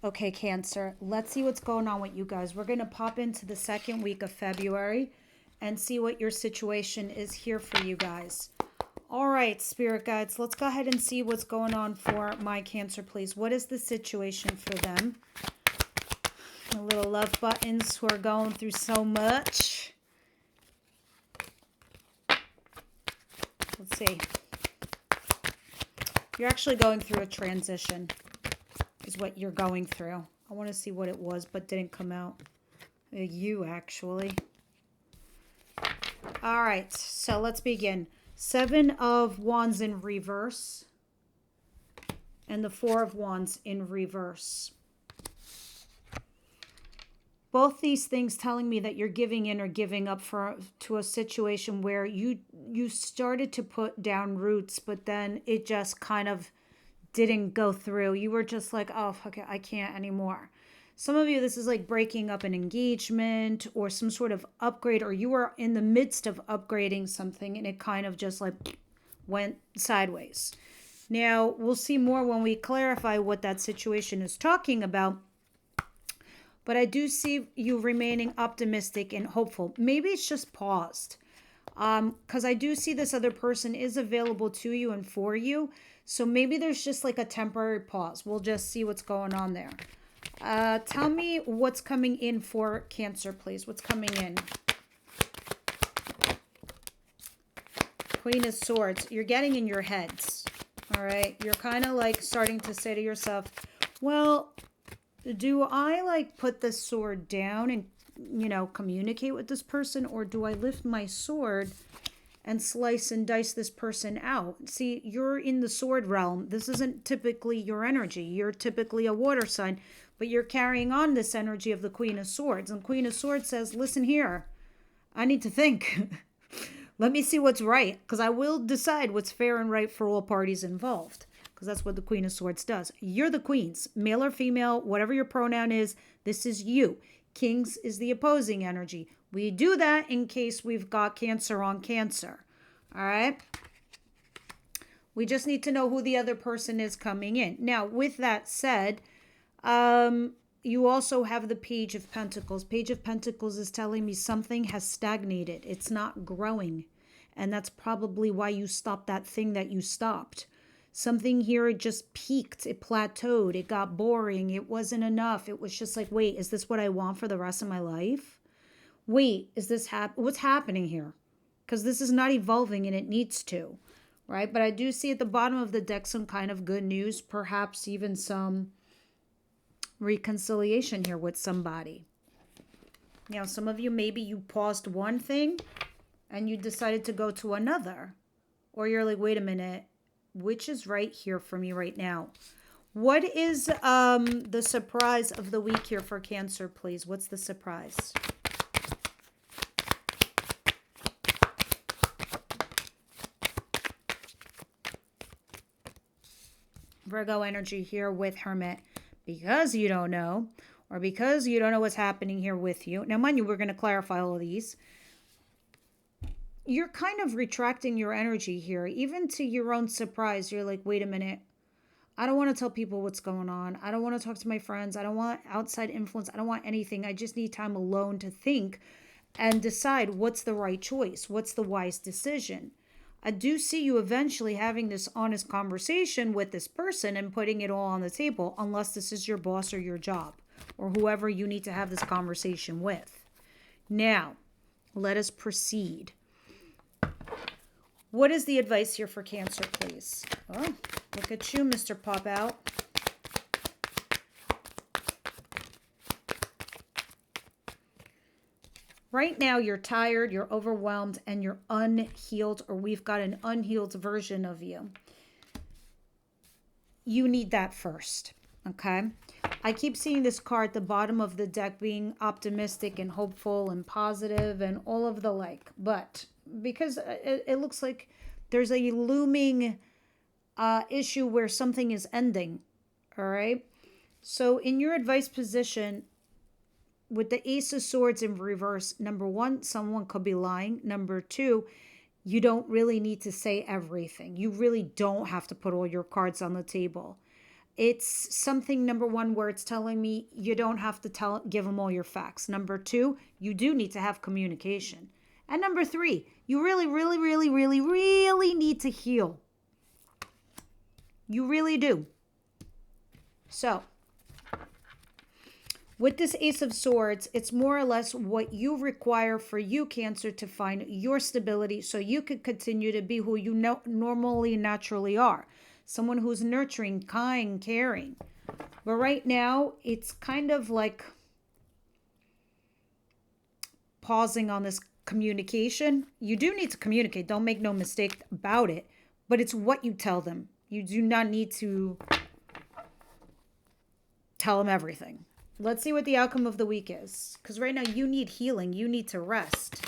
Okay, Cancer, let's see what's going on with you guys. We're going to pop into the second week of February and see what your situation is here for you guys. All right, Spirit Guides, let's go ahead and see what's going on for my Cancer, please. What is the situation for them? The little love buttons who are going through so much. Let's see. You're actually going through a transition is what you're going through. I want to see what it was, but didn't come out. You, actually. All right, so let's begin. 7 of Wands in reverse. And the 4 of Wands in reverse. Both these things telling me that you're giving in or giving up to a situation where you started to put down roots, but then it just kind of didn't go through. You were just like, oh, fuck it, I can't anymore. Some of you, this is like breaking up an engagement or some sort of upgrade, or you were in the midst of upgrading something and it kind of just like went sideways. Now, we'll see more when we clarify what that situation is talking about. But I do see you remaining optimistic and hopeful. Maybe it's just paused. Because I do see this other person is available to you and for you. So maybe there's just like a temporary pause. We'll just see what's going on there. Tell me what's coming in for Cancer, please. What's coming in? Queen of Swords. You're getting in your heads. All right. You're kind of like starting to say to yourself, well, do I like put the sword down and, you know, communicate with this person? Or do I lift my sword and slice and dice this person out? See, you're in the sword realm. This isn't typically your energy. You're typically a water sign, but you're carrying on this energy of the Queen of Swords. And Queen of Swords says, listen here, I need to think. Let me see what's right, because I will decide what's fair and right for all parties involved. Because that's what the Queen of Swords does. You're the queens, male or female, whatever your pronoun is, this is you. Kings is the opposing energy. We do that in case we've got Cancer on Cancer. All right? We just need to know who the other person is coming in. Now, with that said, you also have the Page of Pentacles. Page of Pentacles is telling me something has stagnated. It's not growing. And that's probably why you stopped that thing that you stopped. Something here just peaked, it plateaued, it got boring, it wasn't enough. It was just like, wait, is this what I want for the rest of my life? Wait, is this what's happening here? Because this is not evolving and it needs to, right? But I do see at the bottom of the deck some kind of good news, perhaps even some reconciliation here with somebody. Now, some of you, maybe you paused one thing and you decided to go to another. Or you're like, wait a minute. Which is right here for me right now? What is the surprise of the week here for Cancer, please? What's the surprise? Virgo energy here with Hermit. Because you don't know, or because you don't know what's happening here with you. Now, mind you, we're going to clarify all of these. You're kind of retracting your energy here, even to your own surprise. You're like, wait a minute. I don't want to tell people what's going on. I don't want to talk to my friends. I don't want outside influence. I don't want anything. I just need time alone to think and decide what's the right choice. What's the wise decision? I do see you eventually having this honest conversation with this person and putting it all on the table, unless this is your boss or your job or whoever you need to have this conversation with. Now, let us proceed. What is the advice here for Cancer, please? Oh, look at you, Mr. Pop Out. Right now, you're tired, you're overwhelmed, and you're unhealed, or we've got an unhealed version of you. You need that first, okay? I keep seeing this card at the bottom of the deck being optimistic and hopeful and positive and all of the like, but because it looks like there's a looming issue where something is ending, all right? So in your advice position, with the Ace of Swords in reverse, number one, someone could be lying. Number two, you don't really need to say everything. You really don't have to put all your cards on the table. It's something, number one, where it's telling me you don't have to give them all your facts. Number two, you do need to have communication. And number three, you really, really, really, really, really need to heal. You really do. So, with this Ace of Swords, it's more or less what you require for you, Cancer, to find your stability so you could continue to be who you normally, naturally are. Someone who's nurturing, kind, caring. But right now, it's kind of like pausing on this communication. You do need to communicate. Don't make no mistake about it. But it's what you tell them. You do not need to tell them everything. Let's see what the outcome of the week is. Because right now you need healing. You need to rest.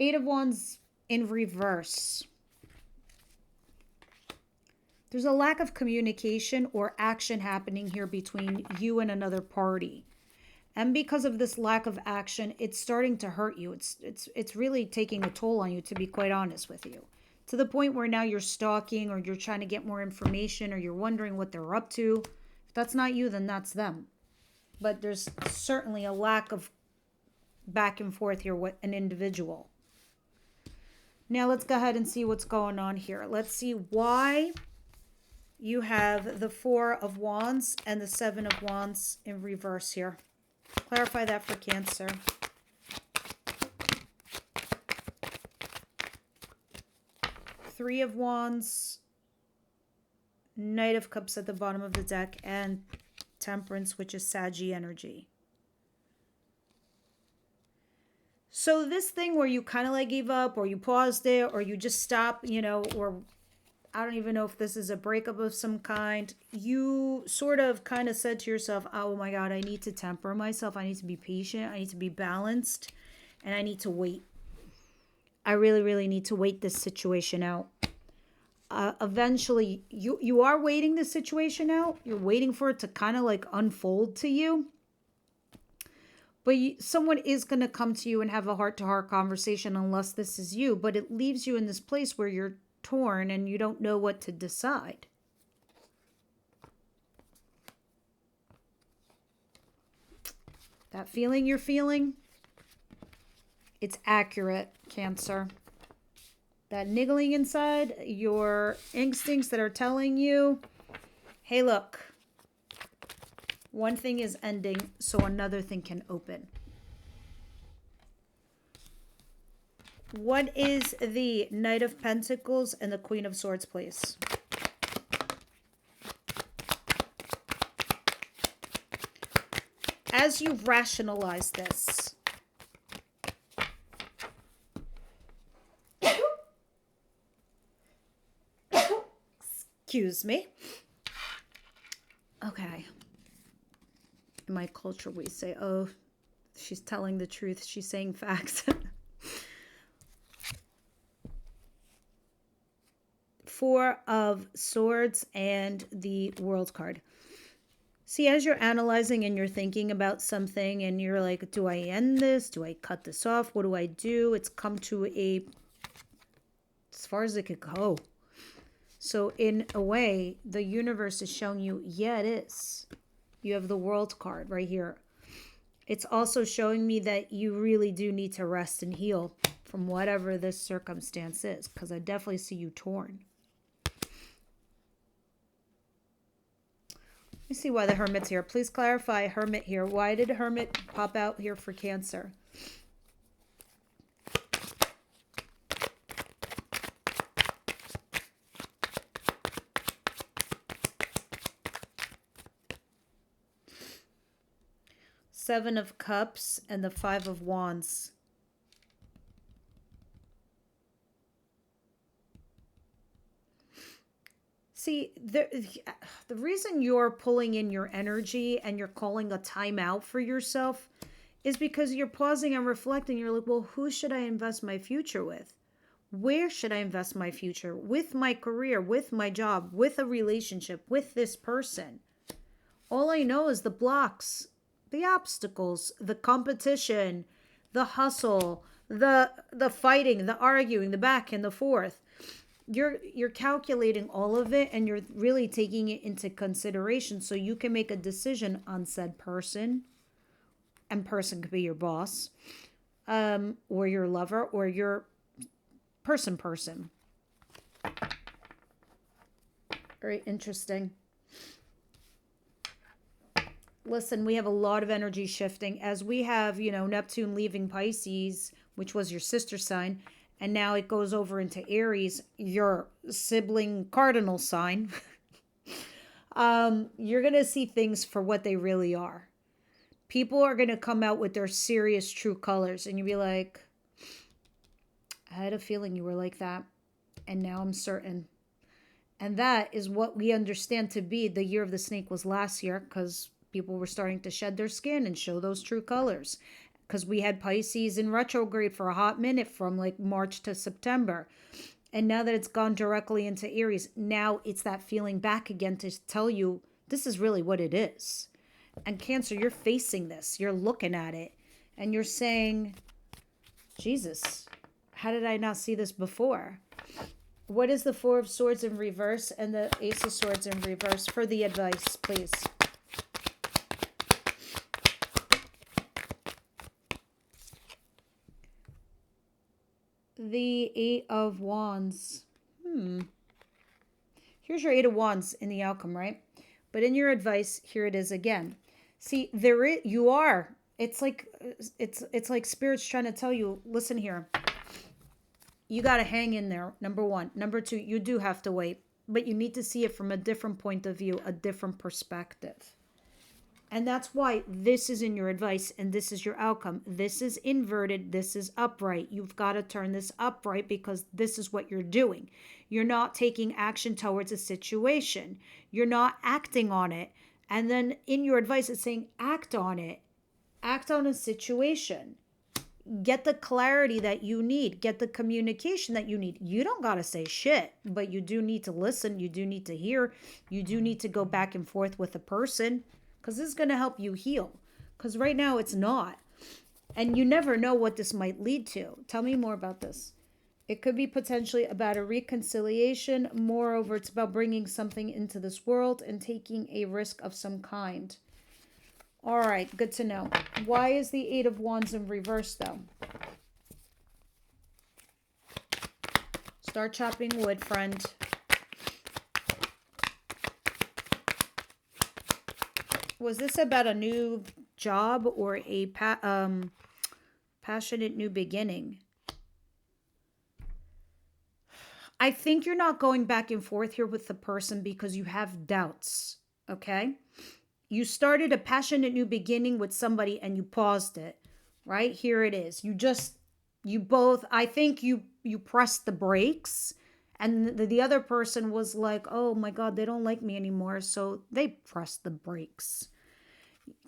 Eight of Wands in reverse. There's a lack of communication or action happening here between you and another party. And because of this lack of action, it's starting to hurt you. It's really taking a toll on you, to be quite honest with you. To the point where now you're stalking, or you're trying to get more information, or you're wondering what they're up to. If that's not you, then that's them. But there's certainly a lack of back and forth here with an individual. Now let's go ahead and see what's going on here. Let's see why you have the Four of Wands and the Seven of Wands in reverse here. Clarify that for Cancer. Three of Wands, Knight of Cups at the bottom of the deck, and Temperance, which is Saggy energy. So this thing where you kind of like gave up, or you paused it, or you just stopped, or I don't even know if this is a breakup of some kind. You sort of kind of said to yourself, oh my God, I need to temper myself. I need to be patient. I need to be balanced. And I need to wait. I really, really need to wait this situation out. Eventually, you are waiting this situation out. You're waiting for it to kind of like unfold to you. But someone is going to come to you and have a heart-to-heart conversation, unless this is you. But it leaves you in this place where you're torn and you don't know what to decide. That feeling you're feeling, it's accurate, Cancer. That niggling inside, your instincts that are telling you, hey, look, one thing is ending, so another thing can open. What is the Knight of Pentacles and the Queen of Swords, please? As you rationalize this, excuse me. Okay. In my culture, we say, oh, she's telling the truth. She's saying facts. Four of Swords and the World card. See, as you're analyzing and you're thinking about something and you're like, do I end this? Do I cut this off? What do I do? It's come to as far as it could go. So in a way, the universe is showing you, yeah, it is. You have the World card right here. It's also showing me that you really do need to rest and heal from whatever this circumstance is, because I definitely see you torn. Let me see why the Hermit's here. Please clarify Hermit here. Why did Hermit pop out here for Cancer? Seven of Cups and the Five of Wands. See, the reason you're pulling in your energy and you're calling a timeout for yourself is because you're pausing and reflecting. You're like, well, who should I invest my future with? Where should I invest my future? With my career, with my job, with a relationship, with this person. All I know is the blocks, the obstacles, the competition, the hustle, the fighting, the arguing, the back and the forth. You're calculating all of it, and you're really taking it into consideration so you can make a decision on said person. And person could be your boss, or your lover, or your person. Very interesting. Listen, we have a lot of energy shifting as we have, Neptune leaving Pisces, which was your sister sign, and now it goes over into Aries, your sibling cardinal sign. You're going to see things for what they really are. People are going to come out with their serious true colors, and you'll be like, I had a feeling you were like that, and now I'm certain. And that is what we understand to be the year of the snake was last year, because people were starting to shed their skin and show those true colors. Because we had Pisces in retrograde for a hot minute from like March to September. And now that it's gone directly into Aries, now it's that feeling back again to tell you this is really what it is. And Cancer, you're facing this. You're looking at it. And you're saying, Jesus, how did I not see this before? What is the Four of Swords in reverse and the Ace of Swords in reverse for the advice, please? The Eight of Wands. Here's your Eight of Wands in the outcome, right? But in your advice, here it is again. See, you are. It's like Spirit's trying to tell you, listen here. You got to hang in there, number one. Number two, you do have to wait. But you need to see it from a different point of view, a different perspective. And that's why this is in your advice and this is your outcome. This is inverted. This is upright. You've got to turn this upright because this is what you're doing. You're not taking action towards a situation. You're not acting on it. And then in your advice, it's saying act on it. Act on a situation. Get the clarity that you need. Get the communication that you need. You don't got to say shit, but you do need to listen. You do need to hear. You do need to go back and forth with a person. Because this is going to help you heal. Because right now it's not. And you never know what this might lead to. Tell me more about this. It could be potentially about a reconciliation. Moreover, it's about bringing something into this world and taking a risk of some kind. All right, good to know. Why is the Eight of Wands in reverse, though? Start chopping wood, friend. Was this about a new job or a passionate new beginning? I think you're not going back and forth here with the person because you have doubts, okay? You started a passionate new beginning with somebody and you paused it, right? Here it is. You both, I think you pressed the brakes. And the other person was like, oh my God, they don't like me anymore. So they pressed the brakes.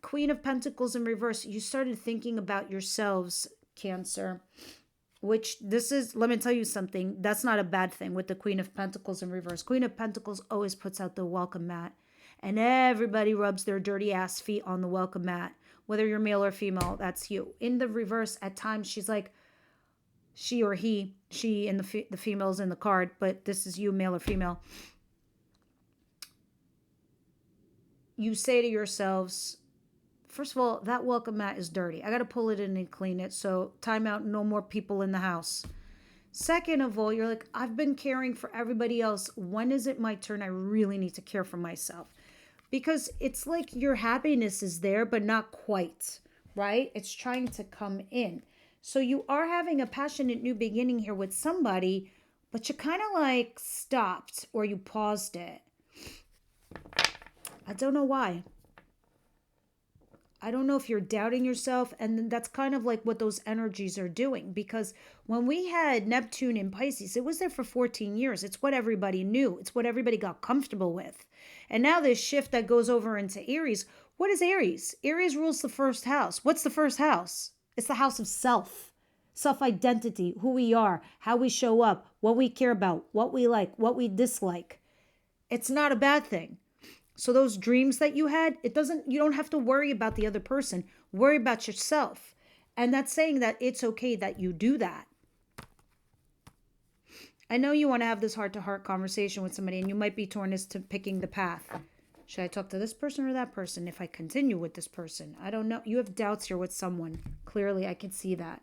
Queen of Pentacles in reverse. You started thinking about yourselves, Cancer. Which this is, let me tell you something. That's not a bad thing with the Queen of Pentacles in reverse. Queen of Pentacles always puts out the welcome mat. And everybody rubs their dirty ass feet on the welcome mat. Whether you're male or female, that's you. In the reverse, at times, she's like, she or he, she and the female's in the card, but this is you, male or female. You say to yourselves, first of all, that welcome mat is dirty. I got to pull it in and clean it. So time out, no more people in the house. Second of all, you're like, I've been caring for everybody else. When is it my turn? I really need to care for myself. Because it's like your happiness is there, but not quite, right? It's trying to come in. So you are having a passionate new beginning here with somebody, but you kind of like stopped or you paused it. I don't know why. I don't know if you're doubting yourself, and that's kind of like what those energies are doing, because when we had Neptune in Pisces, it was there for 14 years. It's what everybody knew. It's what everybody got comfortable with. And now this shift that goes over into Aries, what is Aries? Aries rules the first house. What's the first house? It's the house of self, self-identity, who we are, how we show up, what we care about, what we like, what we dislike. It's not a bad thing. So those dreams that you had, you don't have to worry about the other person. Worry about yourself. And that's saying that it's okay that you do that. I know you want to have this heart-to-heart conversation with somebody, and you might be torn as to picking the path. Should I talk to this person or that person? If I continue with this person, I don't know. You have doubts here with someone. Clearly, I can see that.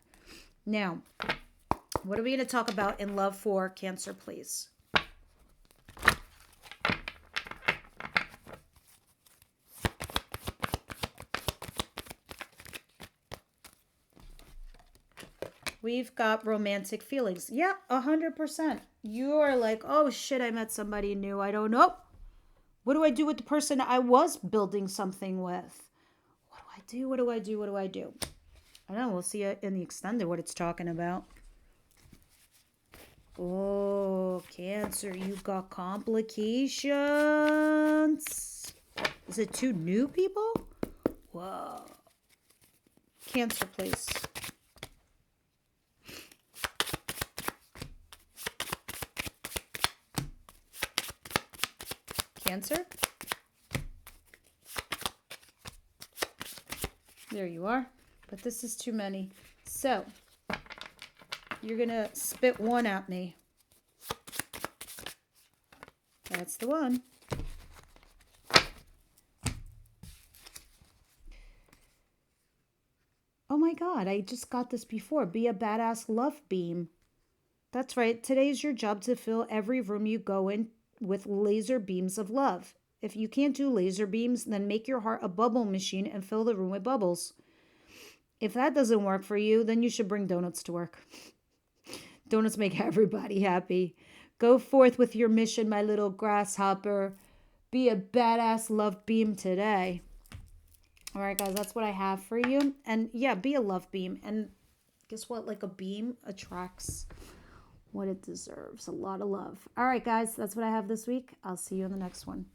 Now, what are we going to talk about in love for Cancer, please? We've got romantic feelings. Yeah, 100%. You are like, oh shit, I met somebody new. I don't know. What do I do with the person I was building something with? What do I do? What do I do? What do I do? I don't know. We'll see in the extended what it's talking about. Oh, Cancer, you've got complications. Is it two new people? Whoa. Cancer, please. Cancer. There you are. But this is too many. So, you're going to spit one at me. That's the one. Oh my God, I just got this before. Be a badass love beam. That's right. Today's your job to fill every room you go in with laser beams of love. If you can't do laser beams, then make your heart a bubble machine and fill the room with bubbles. If that doesn't work for you, then you should bring donuts to work. Donuts make everybody happy. Go forth with your mission, my little grasshopper. Be a badass love beam today. All right, guys, that's what I have for you. And yeah, be a love beam. And guess what? Like a beam attracts what it deserves. A lot of love. All right, guys, that's what I have this week. I'll see you in the next one.